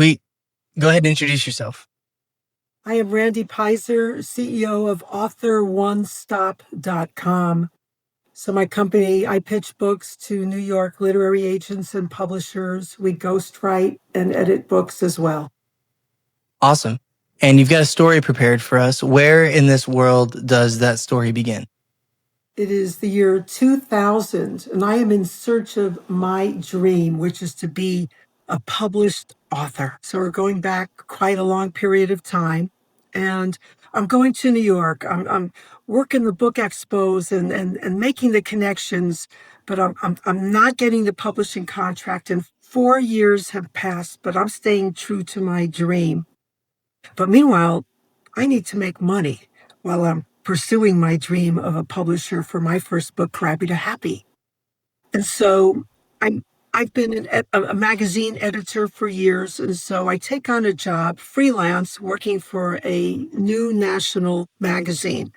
Sweet. Go ahead and introduce yourself. I am Randy Peyser, CEO of author1stop.com. So my company, I pitch books to New York literary agents and publishers. We ghostwrite and edit books as well. Awesome. And you've got a story prepared for us. Where in this world does that story begin? It is the year 2000, and I am in search of my dream, which is to be a published author. So we're going back quite a long period of time. And I'm going to New York. I'm working the book expos and making the connections, but I'm not getting the publishing contract. And 4 years have passed, but I'm staying true to my dream. But meanwhile, I need to make money while I'm pursuing my dream of a publisher for my first book, Crappy to Happy. And so I've been a magazine editor for years. And so I take on a job freelance working for a new national magazine.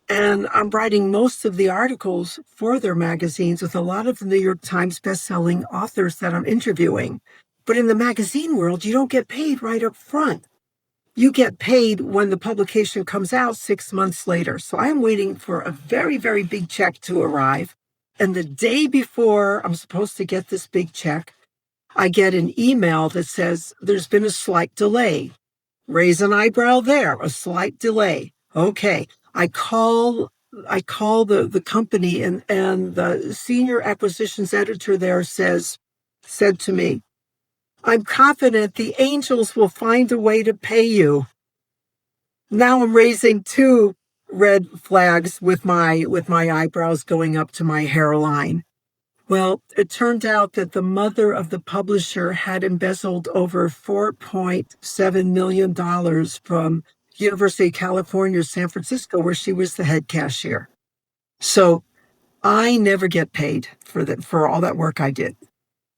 And I'm writing most of the articles for their magazines with a lot of the New York Times bestselling authors that I'm interviewing. But in the magazine world, you don't get paid right up front. You get paid when the publication comes out 6 months later. So I'm waiting for a very, very big check to arrive. And the day before I'm supposed to get this big check, I get an email that says there's been a slight delay. Raise an eyebrow there, a slight delay. Okay. I call the company and the senior acquisitions editor there said to me, I'm confident the angels will find a way to pay you. Now I'm raising two red flags with my eyebrows going up to my hairline. Well, it turned out that the mother of the publisher had embezzled over $4.7 million from University of California, San Francisco, where she was the head cashier. So I never get paid for all that work I did.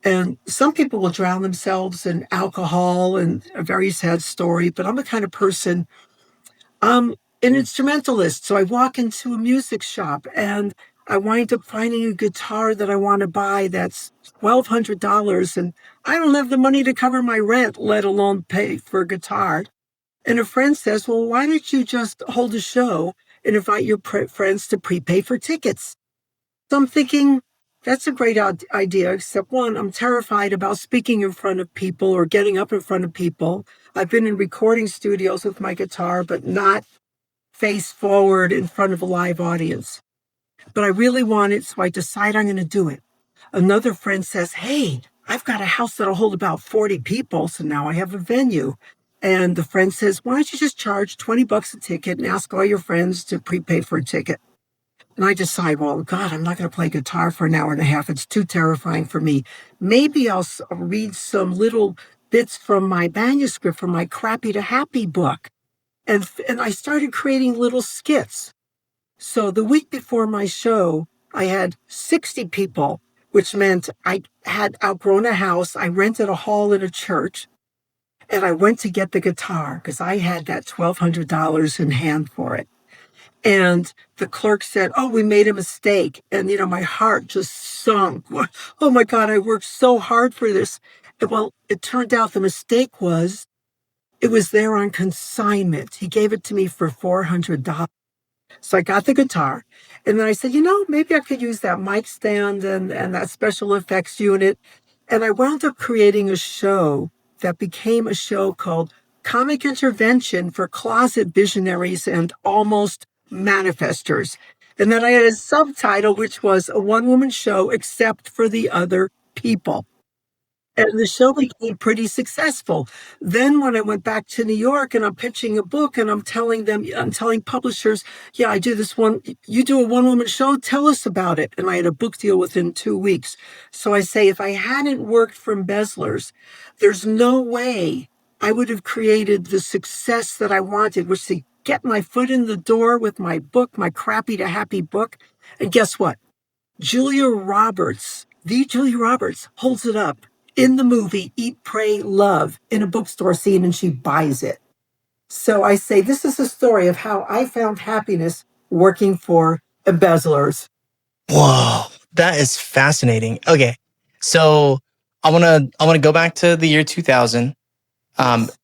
And some people will drown themselves in alcohol and a very sad story, but I'm the kind of person, I'm an instrumentalist. So I walk into a music shop and I wind up finding a guitar that I want to buy that's $1,200, and I don't have the money to cover my rent, let alone pay for a guitar. And a friend says, well, why don't you just hold a show and invite your friends to prepay for tickets? So I'm thinking, that's a great idea, except one, I'm terrified about speaking in front of people or getting up in front of people. I've been in recording studios with my guitar, but not face forward in front of a live audience. But I really want it, so I decide I'm going to do it. Another friend says, hey, I've got a house that'll hold about 40 people, so now I have a venue. And the friend says, why don't you just charge $20 a ticket and ask all your friends to prepay for a ticket? And I decide, well, God, I'm not going to play guitar for an hour and a half. It's too terrifying for me. Maybe I'll read some little bits from my manuscript from my Crappy to Happy book. And I started creating little skits. So the week before my show, I had 60 people, which meant I had outgrown a house. I rented a hall in a church. And I went to get the guitar because I had that $1,200 in hand for it. And the clerk said, oh, we made a mistake. And, my heart just sunk. Oh, my God, I worked so hard for this. And, well, it turned out the mistake was it was there on consignment. He gave it to me for $400. So I got the guitar. And then I said, maybe I could use that mic stand and that special effects unit. And I wound up creating a show that became a show called Comic Intervention for Closet Visionaries and Almost Manifestors. And then I had a subtitle, which was a one-woman show except for the other people. And the show became pretty successful. Then when I went back to New York and I'm pitching a book and I'm telling publishers, yeah, I do this one, you do a one-woman show, tell us about it. And I had a book deal within 2 weeks. So I say, if I hadn't worked for embezzlers, there's no way I would have created the success that I wanted, which to get my foot in the door with my book, my Crappy to Happy book. And guess what? Julia Roberts holds it up in the movie Eat, Pray, Love in a bookstore scene, and she buys it. So I say, this is a story of how I found happiness working for embezzlers. Whoa, that is fascinating. Okay, so I want to go back to the year 2000. Um, Yes.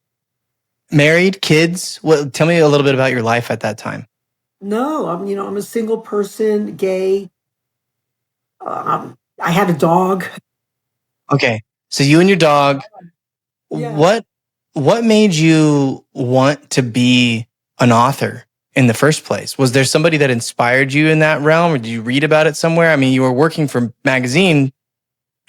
Married, kids? What? Tell me a little bit about your life at that time. No, I'm a single person, gay. I had a dog. Okay, so you and your dog. Yeah. What what made you want to be an author in the first place? Was there somebody that inspired you in that realm, or did you read about it somewhere? I mean, you were working for magazine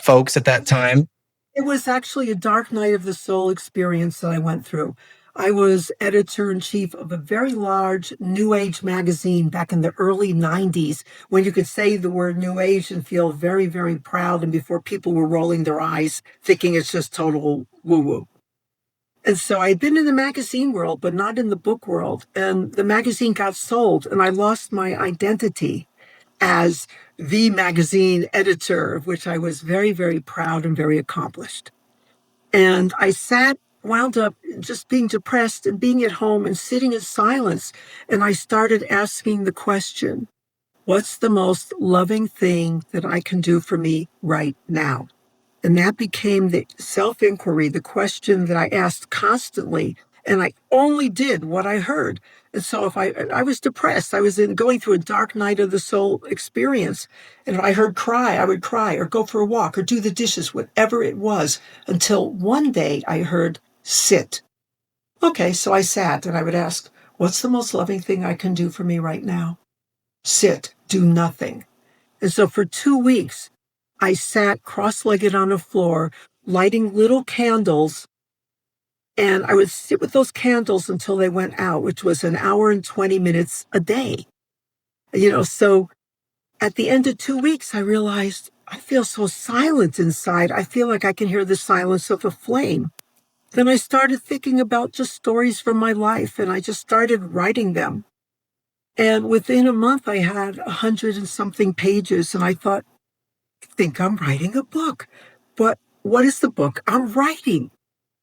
folks at that time. It was actually a dark night of the soul experience that I went through. I was editor in chief of a very large New Age magazine back in the early 90s, when you could say the word New Age and feel very, very proud, and before people were rolling their eyes, thinking it's just total woo woo. And so I'd been in the magazine world, but not in the book world. And the magazine got sold, and I lost my identity as the magazine editor, of which I was very, very proud and very accomplished. And I wound up just being depressed and being at home and sitting in silence. And I started asking the question, what's the most loving thing that I can do for me right now? And that became the self inquiry, the question that I asked constantly. And I only did what I heard. And so if I was depressed, I was going through a dark night of the soul experience. And if I heard cry, I would cry or go for a walk or do the dishes, whatever it was, until one day I heard sit. Okay, so I sat and I would ask, what's the most loving thing I can do for me right now? Sit, do nothing. And so for 2 weeks, I sat cross legged on the floor, lighting little candles. And I would sit with those candles until they went out, which was an hour and 20 minutes a day. So at the end of 2 weeks, I realized I feel so silent inside. I feel like I can hear the silence of a flame. Then I started thinking about just stories from my life, and I just started writing them. And within a month, I had 100 and something pages. And I thought, think I'm writing a book. But what is the book I'm writing?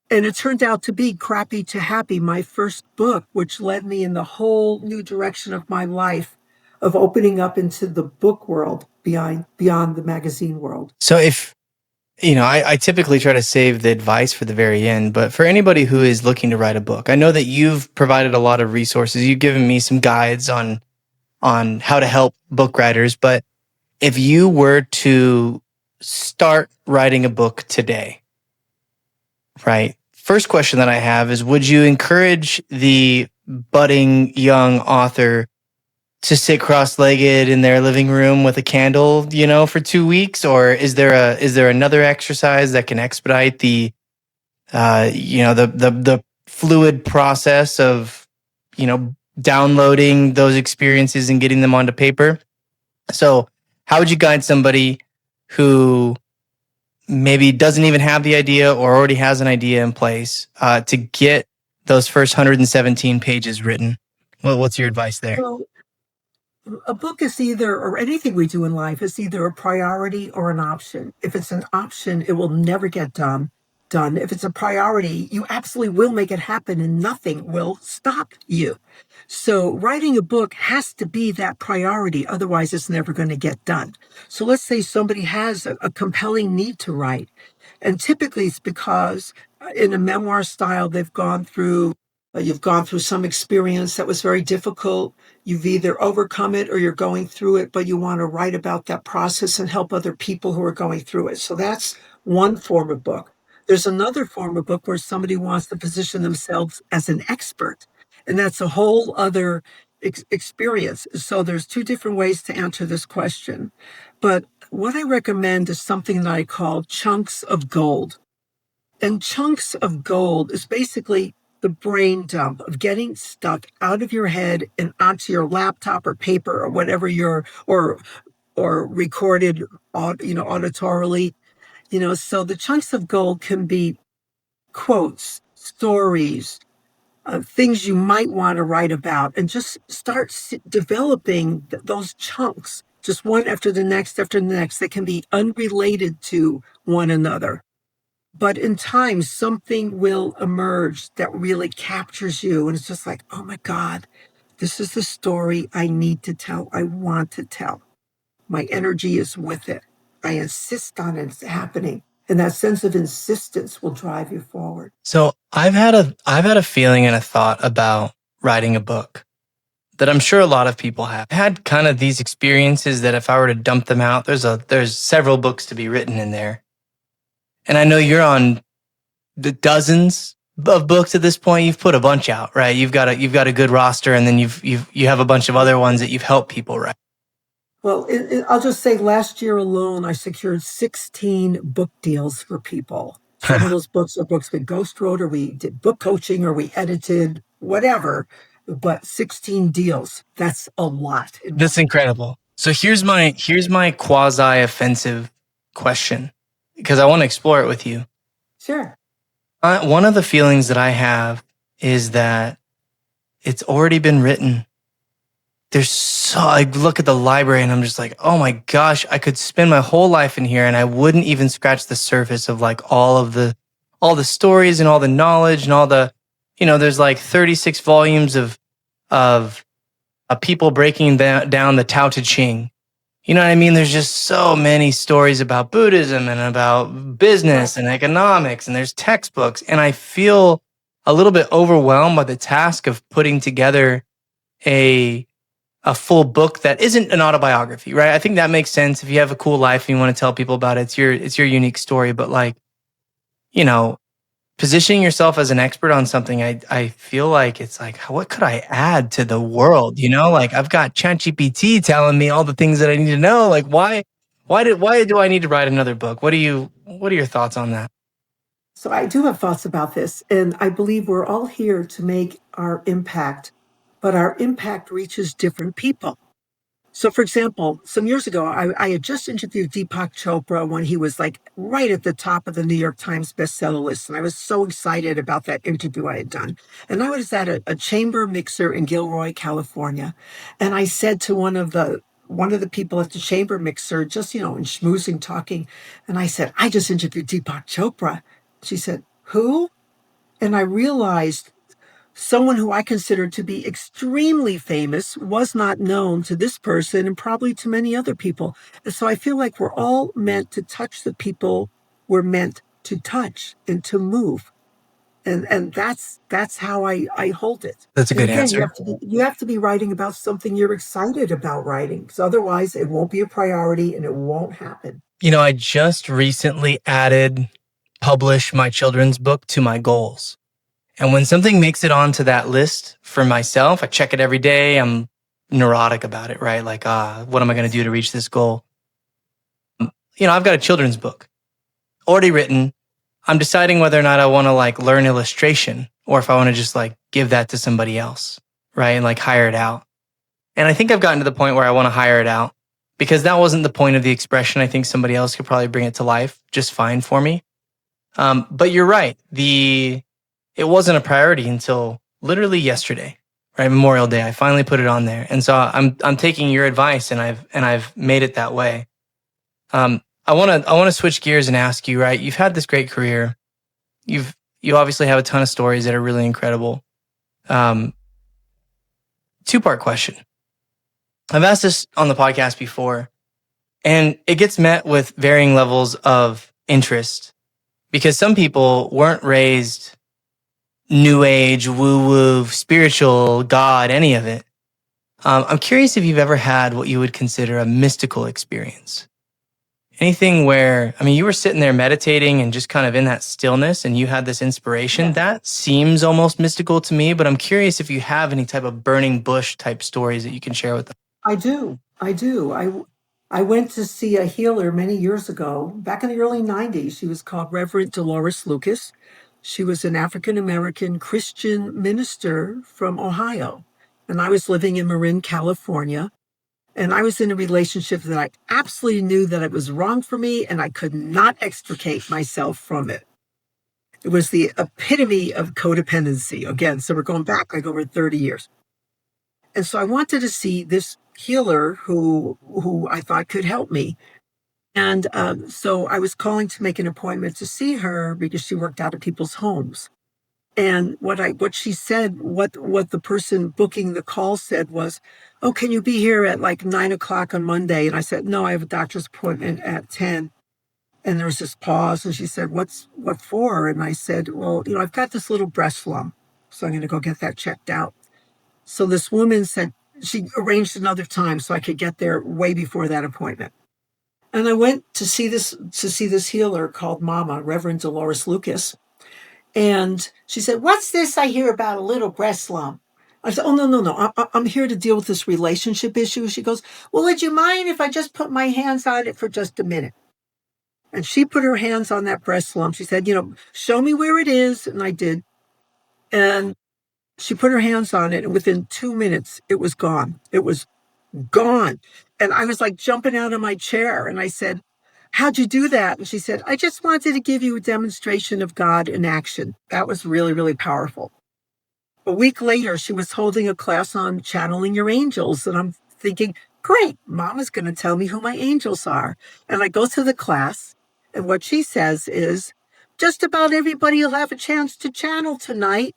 And it turned out to be Crappy to Happy, my first book, which led me in the whole new direction of my life of opening up into the book world beyond the magazine world. So if I typically try to save the advice for the very end, but for anybody who is looking to write a book, I know that you've provided a lot of resources. You've given me some guides on how to help book writers, but if you were to start writing a book today, right? First question that I have is, would you encourage the budding young author to sit cross-legged in their living room with a candle, for 2 weeks? Or is there another exercise that can expedite the fluid process of, downloading those experiences and getting them onto paper? So how would you guide somebody who maybe doesn't even have the idea or already has an idea in place to get those first 117 pages written? Well, what's your advice there? Well, a book is either, or anything we do in life, is either a priority or an option. If it's an option, it will never get done. If it's a priority, you absolutely will make it happen and nothing will stop you. So writing a book has to be that priority. Otherwise, it's never going to get done. So let's say somebody has a compelling need to write. And typically it's because in a memoir style, you've gone through some experience that was very difficult. You've either overcome it or you're going through it, but you want to write about that process and help other people who are going through it. So that's one form of book. There's another form of book where somebody wants to position themselves as an expert, and that's a whole other experience. So there's two different ways to answer this question. But what I recommend is something that I call chunks of gold. And chunks of gold is basically the brain dump of getting stuff out of your head and onto your laptop or paper or whatever or recorded, auditorily. So the chunks of gold can be quotes, stories, things you might want to write about, and just start developing those chunks, just one after the next after the next, that can be unrelated to one another. But in time, something will emerge that really captures you. And it's just like, oh my God, this is the story I need to tell. I want to tell. My energy is with it. I insist on it happening. And that sense of insistence will drive you forward. So I've had a feeling and a thought about writing a book that I'm sure a lot of people have had kind of these experiences that if I were to dump them out, there's several books to be written in there. And I know you're on the dozens of books at this point. You've put a bunch out, right? You've got a good roster, and then you have a bunch of other ones that you've helped people write. Well, I'll just say last year alone, I secured 16 book deals for people. Some of those books are books we ghost wrote, or we did book coaching, or we edited, whatever. But 16 deals, that's a lot. That's incredible. So here's my quasi-offensive question, because I want to explore it with you. Sure. One of the feelings that I have is that it's already been written. I look at the library and I'm just like, oh my gosh, I could spend my whole life in here and I wouldn't even scratch the surface of like all the stories and all the knowledge and all the, there's like 36 volumes of people breaking down the Tao Te Ching. You know what I mean? There's just so many stories about Buddhism and about business and economics, and there's textbooks. And I feel a little bit overwhelmed by the task of putting together a full book that isn't an autobiography, right? I think that makes sense. If you have a cool life and you want to tell people about it, it's your unique story. But like, positioning yourself as an expert on something, I feel like it's like, what could I add to the world? Like I've got ChatGPT telling me all the things that I need to know. Like why do I need to write another book? What are your thoughts on that? So I do have thoughts about this, and I believe we're all here to make our impact, but our impact reaches different people. So, for example, some years ago, I had just interviewed Deepak Chopra when he was like right at the top of the New York Times bestseller list. And I was so excited about that interview I had done. And I was at a chamber mixer in Gilroy, California. And I said to one of the people at the chamber mixer, just, in schmoozing, talking. And I said, I just interviewed Deepak Chopra. She said, who? And I realized someone who I considered to be extremely famous was not known to this person and probably to many other people. And so I feel like we're all meant to touch the people we're meant to touch and to move. And that's how I hold it. That's a good again, answer. You have to be writing about something you're excited about writing, because otherwise it won't be a priority and it won't happen. I just recently publish my children's book to my goals. And when something makes it onto that list for myself, I check it every day. I'm neurotic about it, right? Like, what am I going to do to reach this goal? I've got a children's book already written. I'm deciding whether or not I want to like learn illustration or if I want to just like give that to somebody else, right? And like hire it out. And I think I've gotten to the point where I want to hire it out because that wasn't the point of the expression. I think somebody else could probably bring it to life just fine for me. But you're right. It wasn't a priority until literally yesterday, right? Memorial Day. I finally put it on there. And so I'm taking your advice and I've made it that way. I want to switch gears and ask you, right? You've had this great career. You obviously have a ton of stories that are really incredible. Two-part question. I've asked this on the podcast before, and it gets met with varying levels of interest because some people weren't raised New Age, woo-woo, spiritual, God, any of it. I'm curious if you've ever had what you would consider a mystical experience. Anything where, you were sitting there meditating and just kind of in that stillness and you had this inspiration. Yeah. That seems almost mystical to me, but I'm curious if you have any type of burning bush type stories that you can share with them. I do. I went to see a healer many years ago, back in the early 90s. She was called Reverend Dolores Lucas. She was an African-American Christian minister from Ohio. And I was living in Marin, California. And I was in a relationship that I absolutely knew that it was wrong for me, and I could not extricate myself from it. It was the epitome of codependency. Again, so we're going back like over 30 years. And so I wanted to see this healer who I thought could help me. And so I was calling to make an appointment to see her because she worked out of people's homes. And what she said, what the person booking the call said was, oh, can you be here at like 9 o'clock on Monday? And I said, no, I have a doctor's appointment at 10. And there was this pause, and she said, what for? And I said, well, I've got this little breast lump, so I'm going to go get that checked out. So this woman said she arranged another time so I could get there way before that appointment. And I went to see this healer called Mama, Reverend Dolores Lucas. And she said, what's this I hear about a little breast lump? I said, oh, no. I'm here to deal with this relationship issue. She goes, well, would you mind if I just put my hands on it for just a minute? And she put her hands on that breast lump. She said, show me where it is. And I did. And she put her hands on it. And within 2 minutes, it was gone. It was gone. And I was like jumping out of my chair. And I said, how'd you do that? And she said, I just wanted to give you a demonstration of God in action. That was really, really powerful. A week later, she was holding a class on channeling your angels. And I'm thinking, great, Mama's going to tell me who my angels are. And I go to the class. And what she says is, just about everybody will have a chance to channel tonight.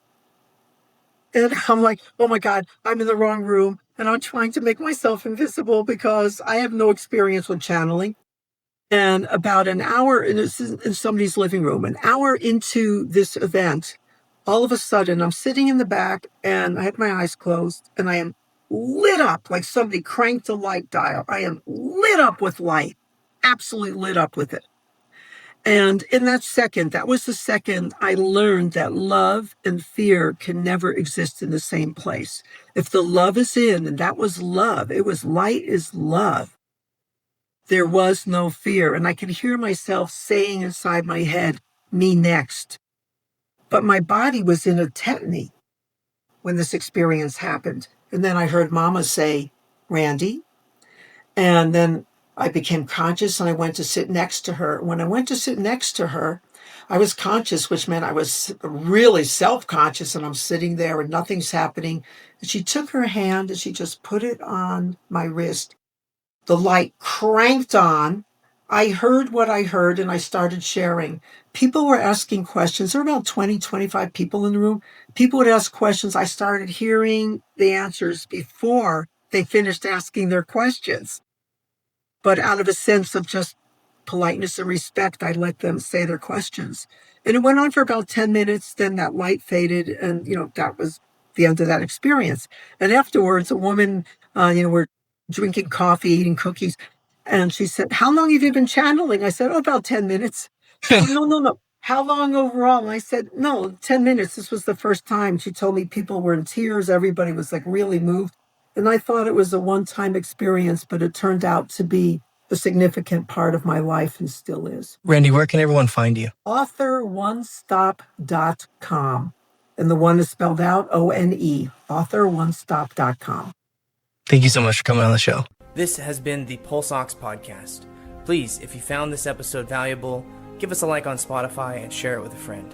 And I'm like, oh my God, I'm in the wrong room. And I'm trying to make myself invisible because I have no experience with channeling. And about an hour, and this is in somebody's living room, an hour into this event, all of a sudden I'm sitting in the back and I had my eyes closed and I am lit up like somebody cranked a light dial. I am lit up with light, absolutely lit up with it. And in that second, that was the second I learned that love and fear can never exist in the same place. If the love is in, and that was love, it was light is love, there was no fear. And I could hear myself saying inside my head, me next. But my body was in a tetany when this experience happened. And then I heard Mama say, Randy. And then I became conscious and I went to sit next to her. When I went to sit next to her, I was conscious, which meant I was really self-conscious, and I'm sitting there and nothing's happening. And she took her hand and she just put it on my wrist. The light cranked on. I heard what I heard and I started sharing. People were asking questions. There were about 20, 25 people in the room. People would ask questions. I started hearing the answers before they finished asking their questions. But out of a sense of just politeness and respect, I let them say their questions. And it went on for about 10 minutes. Then that light faded. And, that was the end of that experience. And afterwards, a woman, we're drinking coffee, eating cookies. And she said, how long have you been channeling? I said, about 10 minutes. No. How long overall? And I said, no, 10 minutes. This was the first time. She told me people were in tears. Everybody was like really moved. And I thought it was a one-time experience, but it turned out to be a significant part of my life and still is. Randy, where can everyone find you? author1stop.com. And the one is spelled out O-N-E, author1stop.com. Thank you so much for coming on the show. This has been the Pulse Ox Podcast. Please, if you found this episode valuable, give us a like on Spotify and share it with a friend.